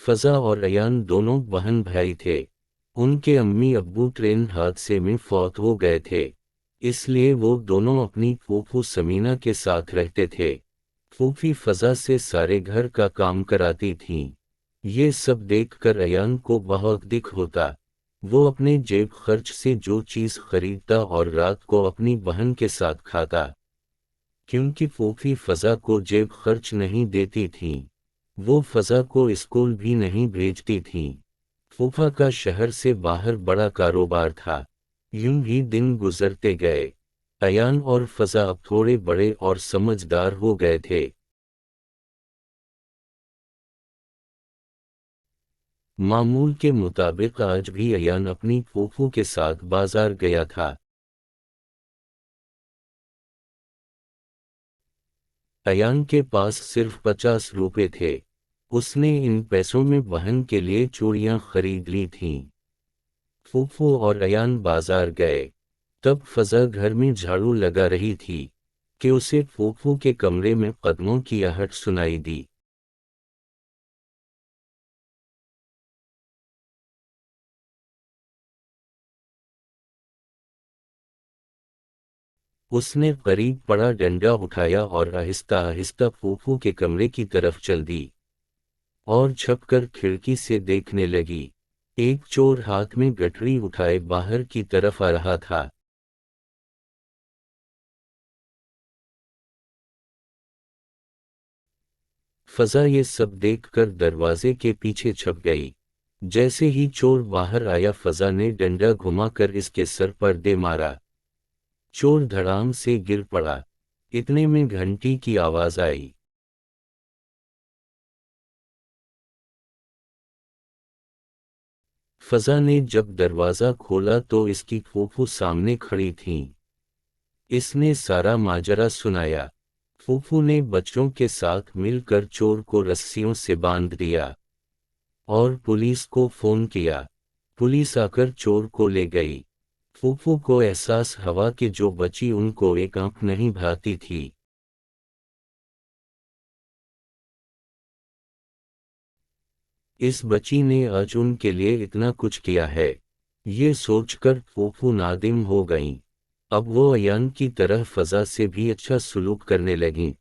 फजा और अयान दोनों बहन भाई थे। उनके अम्मी अब्बू ट्रेन हादसे में फौत हो गए थे, इसलिए वो दोनों अपनी फूफू समीना के साथ रहते थे। फूफी फजा से सारे घर का काम कराती थीं। ये सब देखकर अयान को बहुत दुख होता। वो अपने जेब खर्च से जो चीज़ खरीदता और रात को अपनी बहन के साथ खाता। क्योंकि फूफी फजा को जेब खर्च नहीं देती थीं, वो फजा को स्कूल भी नहीं भेजती थीं। फूफा का शहर से बाहर बड़ा कारोबार था। यूं ही दिन गुजरते गए। अयान और फजा अब थोड़े बड़े और समझदार हो गए थे। मामूल के मुताबिक आज भी अयान अपनी फूफू के साथ बाजार गया था। अयान के पास सिर्फ 50 रुपए थे। उसने इन पैसों में बहन के लिए चूड़ियां खरीद ली थीं। फूफू और अयान बाजार गए। तब फजा घर में झाड़ू लगा रही थी कि उसे फूफू के कमरे में कदमों की आहट सुनाई दी। उसने करीब पड़ा डंडा उठाया और आहिस्ता आहिस्ता फूफू के कमरे की तरफ चल दी और छपकर खिड़की से देखने लगी। एक चोर हाथ में गठरी उठाए बाहर की तरफ आ रहा था। फजा ये सब देखकर दरवाजे के पीछे छप गई। जैसे ही चोर बाहर आया फजा ने डंडा घुमाकर इसके सर पर दे मारा। चोर धड़ाम से गिर पड़ा। इतने में घंटी की आवाज आई। फजा ने जब दरवाजा खोला तो इसकी फूफू सामने खड़ी थीं। इसने सारा माजरा सुनाया। फूफू ने बच्चों के साथ मिलकर चोर को रस्सियों से बांध दिया और पुलिस को फोन किया। पुलिस आकर चोर को ले गई। फूफू को एहसास हुआ कि जो बची उनको एक आंख नहीं भाती थी। इस बच्ची ने आज उनके लिए इतना कुछ किया है, ये सोचकर फूफू नादिम हो गईं। अब वो अयान की तरह फजा से भी अच्छा सलूक करने लगीं।